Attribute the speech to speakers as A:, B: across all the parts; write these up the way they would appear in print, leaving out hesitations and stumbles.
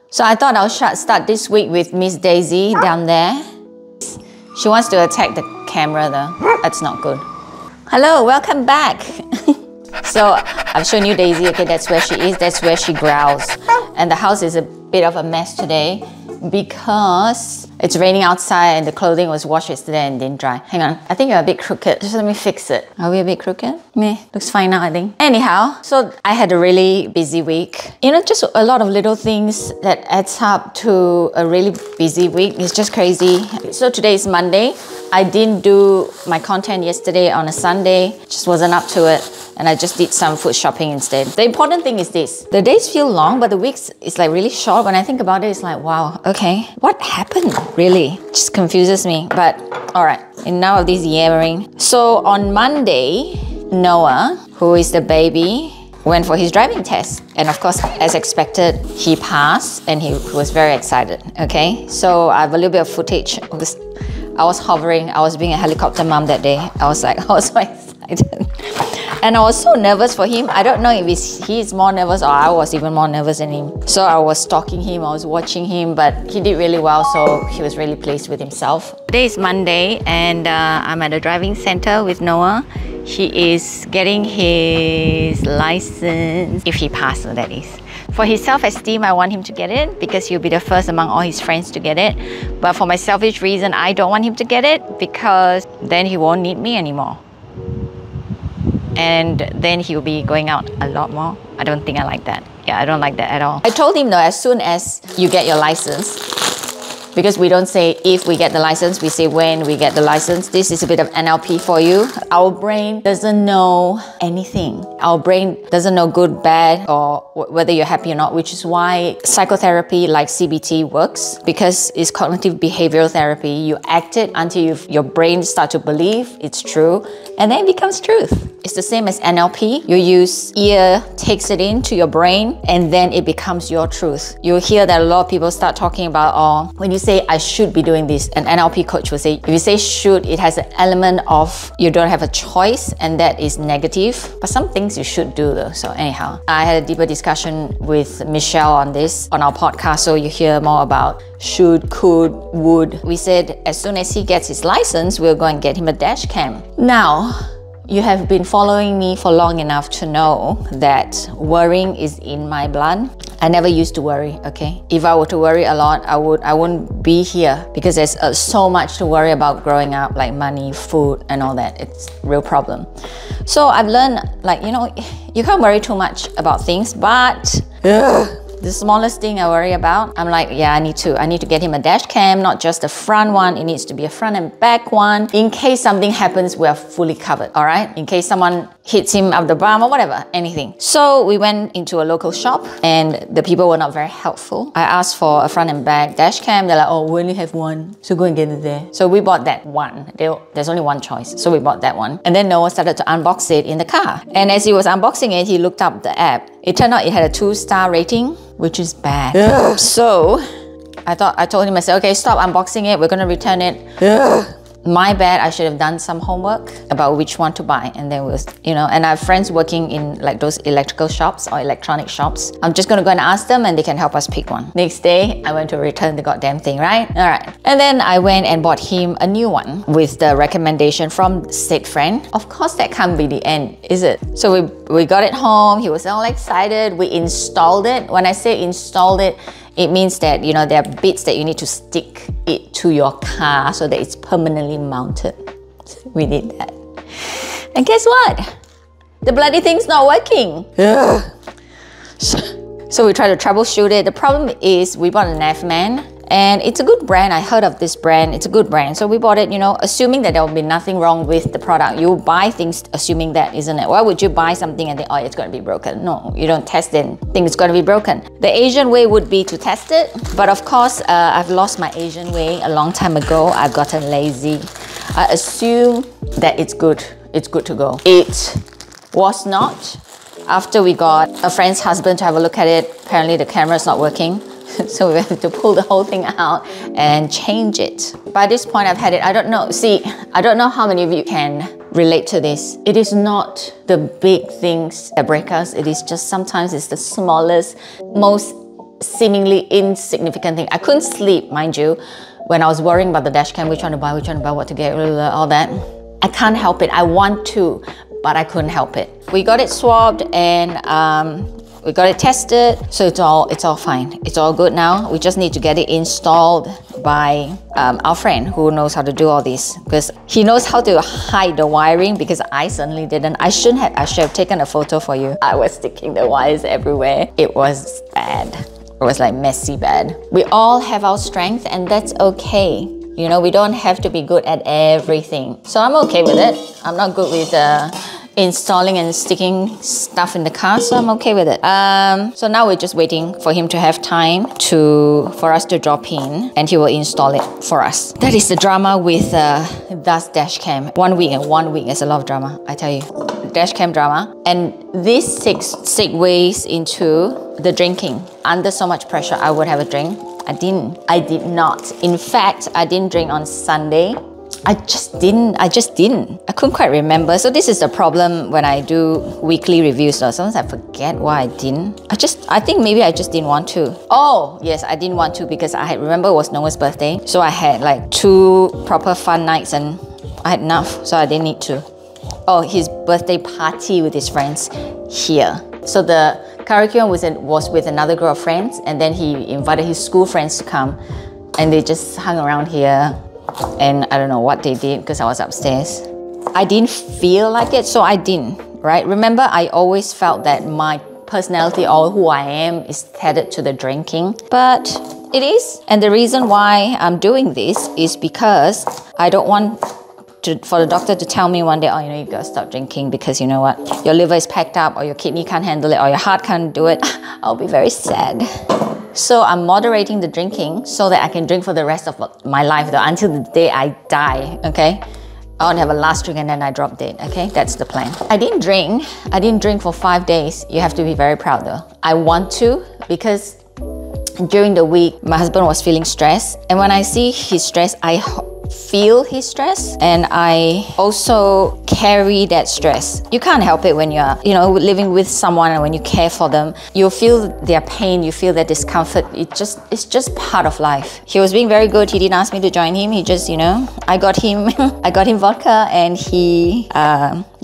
A: So I thought I'll start this week with Miss Daisy down there. She wants to attack the camera though. That's not good. Hello, welcome back. So I've shown you Daisy. Okay, that's where she is. That's where she growls. And the house is a bit of a mess today because it's raining outside and the clothing was washed yesterday and didn't dry. Hang on, I think you're a bit crooked. Just let me fix it. Are we a bit crooked? Meh, looks fine now I think. Anyhow, so I had a really busy week. You know, just a lot of little things that adds up to a really busy week. It's just crazy. So today is Monday. I didn't do my content yesterday on a Sunday. Just wasn't up to it. And I just did some food shopping instead. The important thing is this. The days feel long, but the weeks is like really short. When I think about it, it's like, wow, okay. What happened, really? Just confuses me. But all right, enough of this yammering. So on Monday, Noah, who is the baby, went for his driving test. And of course, as expected, he passed and he was very excited, okay? So I have a little bit of footage of this. I was hovering, I was being a helicopter mom that day. I was so excited. And I was so nervous for him. I don't know if he's more nervous or I was even more nervous than him. So I was stalking him, I was watching him, but he did really well, so he was really pleased with himself. Today is Monday and I'm at a driving center with Noah. He is getting his license, if he passes, that is. For his self-esteem, I want him to get it because he'll be the first among all his friends to get it. But for my selfish reason, I don't want him to get it because then he won't need me anymore. And then he'll be going out a lot more. I don't think I like that. Yeah, I don't like that at all. I told him though, as soon as you get your license, because we don't say if we get the license, we say when we get the license. This is a bit of NLP for you. Our brain doesn't know anything. Our brain doesn't know good, bad, or whether you're happy or not, which is why psychotherapy like CBT works, because it's cognitive behavioral therapy. You act it until your brain starts to believe it's true, and then it becomes truth. It's the same as NLP. You use ear, takes it into your brain, and then it becomes your truth. You'll hear that a lot of people start talking about, oh, when you say, I should be doing this, an NLP coach will say, if you say should, it has an element of you don't have a choice, and that is negative. But some things you should do though. So anyhow, I had a deeper discussion with Michelle on this, on our podcast, so you hear more about should, could, would. We said as soon as he gets his license, we'll go and get him a dash cam. Now, you have been following me for long enough to know that worrying is in my blood. I never used to worry, okay? If I were to worry a lot, I wouldn't be here because there's so much to worry about growing up, like money, food, and all that. It's a real problem. So I've learned, like, you know, you can't worry too much about things, but the smallest thing I worry about, I'm like, yeah, I need to get him a dash cam, not just the front one. It needs to be a front and back one. In case something happens, we're fully covered, all right? In case someone hits him up the bum or whatever, anything. So we went into a local shop and the people were not very helpful. I asked for a front and back dash cam. They're like, oh, we only have one, so go and get it there. So we bought that one. There's only one choice, so we bought that one. And then Noah started to unbox it in the car. And as he was unboxing it, he looked up the app. It turned out it had a 2-star rating, which is bad. So I told him, I said, okay, stop unboxing it. We're gonna return it. My bad, I should have done some homework about which one to buy. And then was, you know, and I have friends working in like those electrical shops or electronic shops. I'm just gonna go and ask them and they can help us pick one. Next day, I went to return the goddamn thing, right? All right. And then I went and bought him a new one with the recommendation from said friend. Of course, that can't be the end, is it? So we got it home. He was all excited. We installed it. When I say installed it, it means that, you know, there are bits that you need to stick it to your car so that it's permanently mounted. We did that. And guess what? The bloody thing's not working. So we tried to troubleshoot it. The problem is we bought a Navman and it's a good brand. I heard of this brand. It's a good brand. So we bought it, you know, assuming that there will be nothing wrong with the product. You buy things assuming that, isn't it? Why would you buy something and think, oh, it's going to be broken? No, you don't test it and think it's going to be broken. The Asian way would be to test it. But of course, I've lost my Asian way a long time ago. I've gotten lazy. I assume that it's good. It's good to go. It was not. After we got a friend's husband to have a look at it, apparently the camera's not working. So we had to pull the whole thing out and change it. By this point, I've had it, I don't know. See, I don't know how many of you can relate to this. It is not the big things that break us. It is just sometimes it's the smallest, most seemingly insignificant thing. I couldn't sleep, mind you, when I was worrying about the dash cam, which one to buy, what to get, all that. I can't help it. I want to, but I couldn't help it. We got it swabbed and we got it tested, so it's all fine. It's all good now. We just need to get it installed by our friend who knows how to do all this, because he knows how to hide the wiring, because I certainly didn't. I should have taken a photo for you. I was sticking the wires everywhere. It was bad. It was like messy bad. We all have our strength, and that's okay. You know, we don't have to be good at everything. So I'm okay with it. I'm not good with installing and sticking stuff in the car, so I'm okay with it. So now we're just waiting for him to have time for us to drop in, and he will install it for us. That is the drama with Das dash cam. 1 week is a lot of drama, I tell you. Dash cam drama. And this segues into the drinking. Under so much pressure, I would have a drink. I did not. In fact, I didn't drink on Sunday. I just didn't. I couldn't quite remember. So this is the problem when I do weekly reviews. So sometimes I forget why I didn't. I think maybe I just didn't want to. Oh, yes, I didn't want to because I remember it was Noah's birthday. So I had like 2 proper fun nights and I had enough, so I didn't need to. Oh, his birthday party with his friends here. So the karaoke was with another group of friends, and then he invited his school friends to come, and they just hung around here. And I don't know what they did because I was upstairs. I didn't feel like it, so I didn't, right? Remember, I always felt that my personality or who I am is tethered to the drinking, but it is. And the reason why I'm doing this is because I don't want for the doctor to tell me one day, oh, you know, you gotta stop drinking because you know what? Your liver is packed up, or your kidney can't handle it, or your heart can't do it. I'll be very sad. So I'm moderating the drinking so that I can drink for the rest of my life, though, until the day I die, okay? I want to have a last drink and then I drop dead, okay? That's the plan. I didn't drink for 5 days. You have to be very proud though. I want to, because during the week, my husband was feeling stressed. And when I see his stress, I feel his stress, and I also carry that stress. You can't help it when you're, you know, living with someone, and when you care for them, you feel their pain, you feel their discomfort. It's just part of life. He was being very good. He didn't ask me to join him. He just, you know, I got him vodka, and he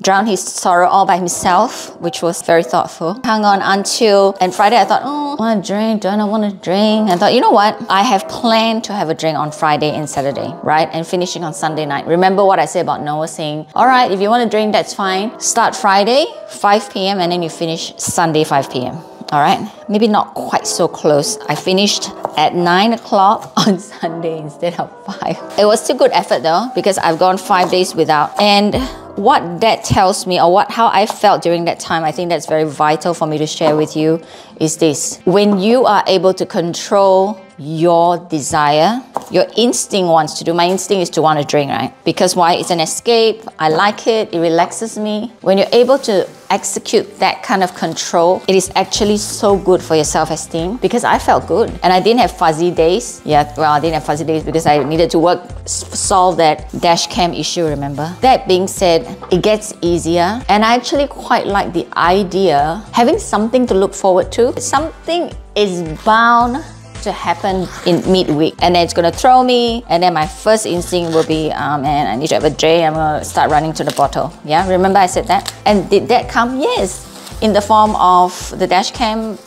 A: drowned his sorrow all by himself, which was very thoughtful. Hung on until, and Friday I thought, oh, I want to drink, don't I want to drink? I thought, you know what? I have planned to have a drink on Friday and Saturday, right? And finishing on Sunday night. Remember what I said about Noah saying, all right, if you want to drink, that's fine. Start Friday, 5 p.m. and then you finish Sunday, 5 p.m. All right, maybe not quite so close. I finished at 9 o'clock on Sunday instead of 5. It was still good effort though, because I've gone 5 days without. And what that tells me, or how I felt during that time, I think that's very vital for me to share with you, is this. When you are able to control your desire, your instinct wants to do. My instinct is to want to drink, right? Because why? It's an escape. I like it. It relaxes me. When you're able to execute that kind of control, it is actually so good for your self-esteem, because I felt good and I didn't have fuzzy days. Yeah, well, I didn't have fuzzy days because I needed to solve that dash cam issue, remember? That being said, it gets easier, and I actually quite like the idea, having something to look forward to. Something is bound to happen in midweek, and then it's gonna throw me, and then my first instinct will be, man, I need to have a drink. I'm gonna start running to the bottle. Yeah, remember I said that? And did that come? Yes, in the form of the dash cam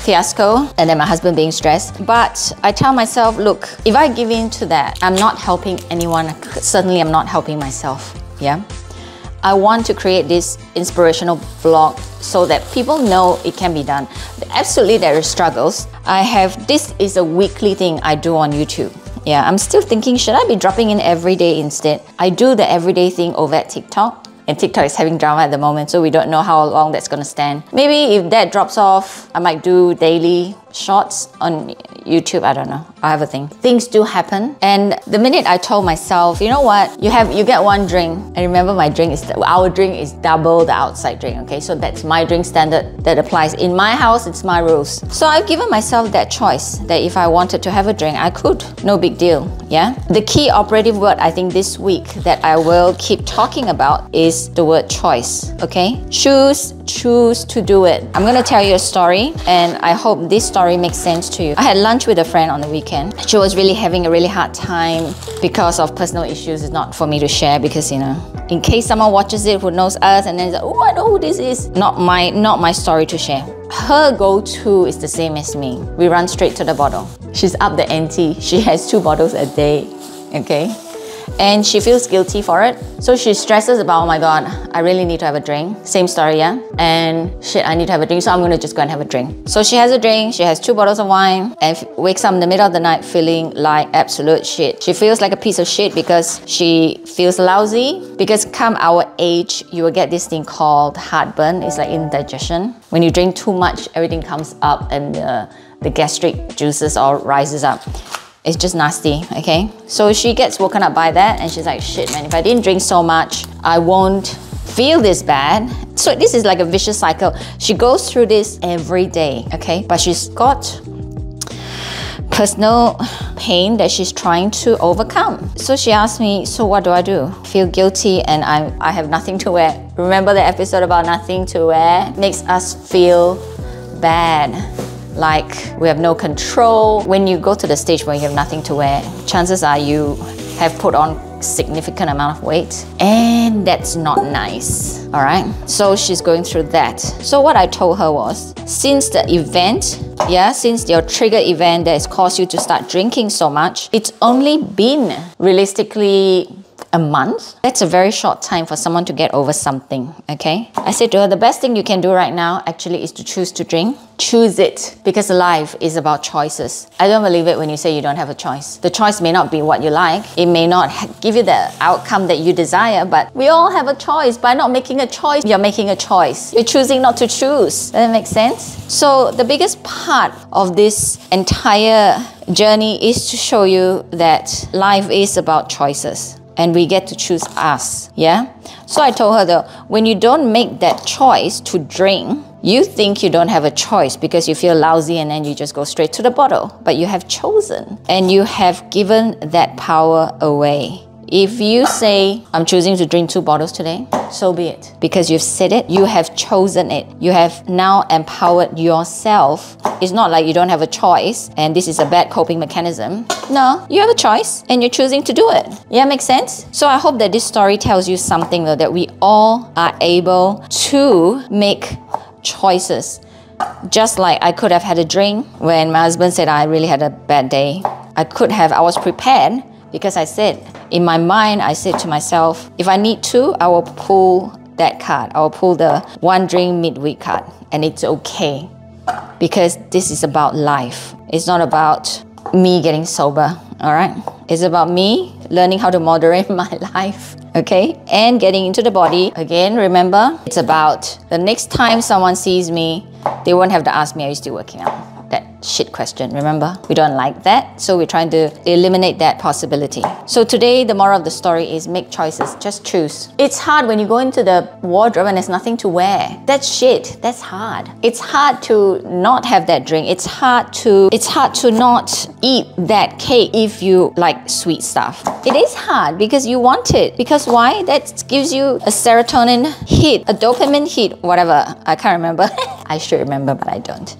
A: fiasco, and then my husband being stressed. But I tell myself, look, if I give in to that, I'm not helping anyone. Certainly I'm not helping myself. Yeah, I want to create this inspirational vlog so that people know it can be done. Absolutely, there are struggles. This is a weekly thing I do on YouTube. Yeah, I'm still thinking, should I be dropping in every day instead? I do the everyday thing over at TikTok, and TikTok is having drama at the moment, so we don't know how long that's gonna stand. Maybe if that drops off, I might do daily shorts on YouTube. I don't know. I have a thing. Things do happen, and the minute I told myself, you know what, you get 1 drink, and remember our drink is double the outside drink. Okay, so that's my drink standard that applies in my house. It's my rules. So I've given myself that choice, that if I wanted to have a drink, I could. No big deal. Yeah. The key operative word I think this week that I will keep talking about is the word choice. Okay, choose choose to do it. I'm gonna tell you a story, and I hope this story makes sense to you. I had lunch with a friend on the weekend. She was really having a really hard time because of personal issues. It's not for me to share because, you know, in case someone watches it who knows us and then is like, oh, I know who this is. Not my story to share. Her go-to is the same as me. We run straight to the bottle. She's up the ante. She has 2 bottles a day, okay? And she feels guilty for it. So she stresses about, oh my God, I really need to have a drink. Same story, yeah? And shit, I need to have a drink, so I'm gonna just go and have a drink. So she has a drink, she has 2 bottles of wine, and wakes up in the middle of the night feeling like absolute shit. She feels like a piece of shit because she feels lousy. Because come our age, you will get this thing called heartburn. It's like indigestion. When you drink too much, everything comes up and the gastric juices all rises up. It's just nasty, okay? So she gets woken up by that and she's like, shit man, if I didn't drink so much, I won't feel this bad. So this is like a vicious cycle. She goes through this every day, okay? But she's got personal pain that she's trying to overcome. So she asked me, so what do I do? Feel guilty and I have nothing to wear. Remember the episode about nothing to wear? Makes us feel bad. Like we have no control. When you go to the stage where you have nothing to wear, chances are you have put on significant amount of weight, and that's not nice, all right? So she's going through that. So what I told her was, since the event, since your trigger event that has caused you to start drinking so much, it's only been realistically a month. That's a very short time for someone to get over something, okay? I said to her, the best thing you can do right now actually is to choose to drink. Choose it, because life is about choices. I don't believe it when you say you don't have a choice. The choice may not be what you like. It may not give you the outcome that you desire, but we all have a choice. By not making a choice, you're making a choice. You're choosing not to choose. Does that make sense? So the biggest part of this entire journey is to show you that life is about choices. And we get to choose us, yeah? So I told her though, when you don't make that choice to drink, you think you don't have a choice because you feel lousy and then you just go straight to the bottle. But you have chosen and you have given that power away. If you say, I'm choosing to drink 2 bottles today, so be it. Because you've said it, you have chosen it. You have now empowered yourself. It's not like you don't have a choice and this is a bad coping mechanism. No, you have a choice and you're choosing to do it. Yeah, makes sense? So I hope that this story tells you something though, that we all are able to make choices. Just like I could have had a drink when my husband said I really had a bad day. I was prepared because I said, in my mind, I said to myself, if I need to, I will pull that card. I will pull the 1 drink midweek card, and it's okay. Because this is about life. It's not about me getting sober, all right? It's about me learning how to moderate my life, okay? And getting into the body. Again, remember, it's about the next time someone sees me, they won't have to ask me, are you still working out? That shit question, remember? We don't like that, so we're trying to eliminate that possibility. So today, the moral of the story is make choices, just choose. It's hard when you go into the wardrobe and there's nothing to wear. That's shit, that's hard. It's hard to not have that drink. It's hard to not eat that cake if you like sweet stuff. It is hard because you want it. Because why? That gives you a serotonin hit, a dopamine hit, whatever. I can't remember. I should remember, but I don't.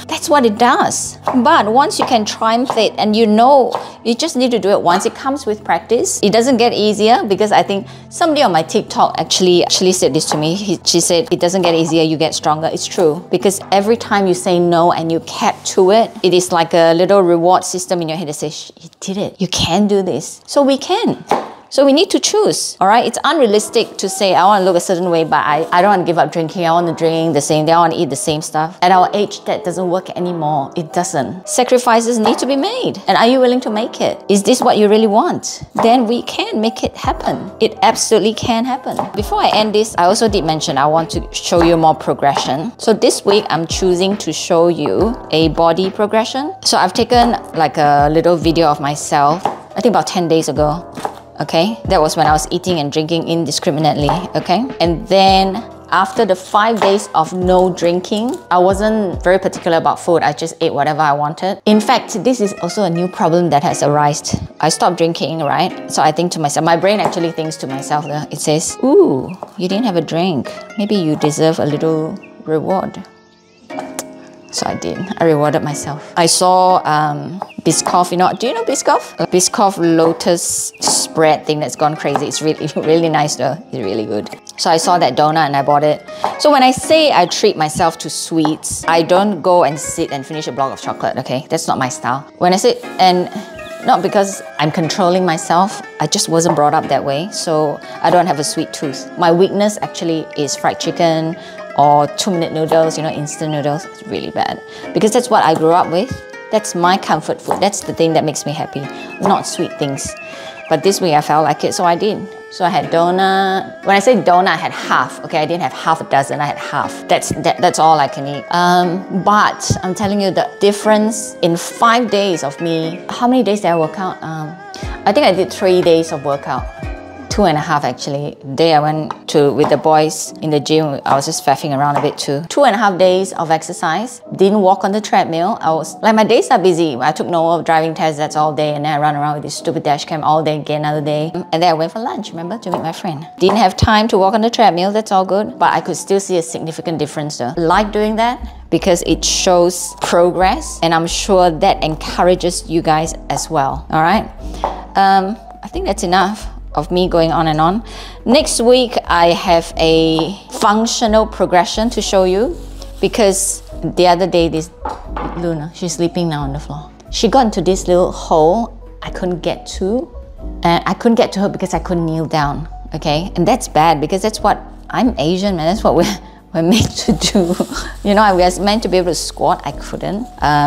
A: That's what it does. But once you can triumph it and you know, you just need to do it once. It comes with practice. It doesn't get easier because I think somebody on my TikTok actually said this to me. She said, it doesn't get easier, you get stronger. It's true. Because every time you say no and you kept to it, it is like a little reward system in your head that says, you did it. You can do this. So we can. So we need to choose, all right? It's unrealistic to say, I want to look a certain way, but I don't want to give up drinking. I want to drink the same day. I want to eat the same stuff. At our age, that doesn't work anymore. It doesn't. Sacrifices need to be made. And are you willing to make it? Is this what you really want? Then we can make it happen. It absolutely can happen. Before I end this, I also did mention I want to show you more progression. So this week, I'm choosing to show you a body progression. So I've taken like a little video of myself, I think about 10 days ago. Okay, that was when I was eating and drinking indiscriminately, okay? And then after the 5 days of no drinking, I wasn't very particular about food. I just ate whatever I wanted. In fact, this is also a new problem that has arisen. I stopped drinking, right? So I think to myself, my brain actually thinks to myself, it says, ooh, you didn't have a drink. Maybe you deserve a little reward. So I did. I rewarded myself. I saw Biscoff, do you know Biscoff? A Biscoff Lotus spread thing that's gone crazy. It's really, really nice though. It's really good. So I saw that donut and I bought it. So when I say I treat myself to sweets, I don't go and sit and finish a block of chocolate, okay? That's not my style. When I sit, and not because I'm controlling myself, I just wasn't brought up that way. So I don't have a sweet tooth. My weakness actually is fried chicken, or 2-minute noodles, instant noodles. It's really bad. Because that's what I grew up with. That's my comfort food. That's the thing that makes me happy, not sweet things. But this week I felt like it, so I did. So I had donut. When I say donut, I had half. Okay, I didn't have half a dozen, I had half. That's all I can eat. But I'm telling you the difference in 5 days of me. How many days did I work out? I think I did 3 days of workout. 2.5 actually. The day I went with the boys in the gym, I was just faffing around a bit too. 2.5 days of exercise. Didn't walk on the treadmill. I was like, my days are busy. I took no driving tests, that's all day, and then I run around with this stupid dash cam all day, again another day. And then I went for lunch, remember, to meet my friend. Didn't have time to walk on the treadmill, that's all good, but I could still see a significant difference though. I like doing that because it shows progress, and I'm sure that encourages you guys as well, all right? I think that's enough of me going on and on. Next week, I have a functional progression to show you, because the other day, this Luna, she's sleeping now on the floor. She got into this little hole I couldn't get to, and I couldn't get to her because I couldn't kneel down, okay? And that's bad, because that's what, I'm Asian, man, that's what we're made to do. I was meant to be able to squat, I couldn't.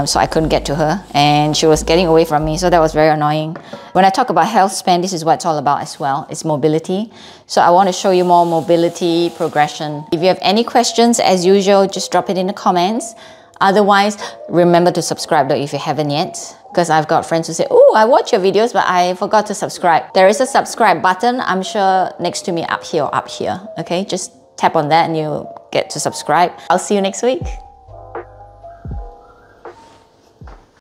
A: So I couldn't get to her, and she was getting away from me, so that was very annoying. When I talk about health span, this is what it's all about as well. It's mobility. So I want to show you more mobility progression. If you have any questions, as usual, just drop it in the comments. Otherwise, remember to subscribe though if you haven't yet, because I've got friends who say, oh, I watch your videos, but I forgot to subscribe. There is a subscribe button, I'm sure next to me up here or up here, okay? Just tap on that and you'll get to subscribe. I'll see you next week.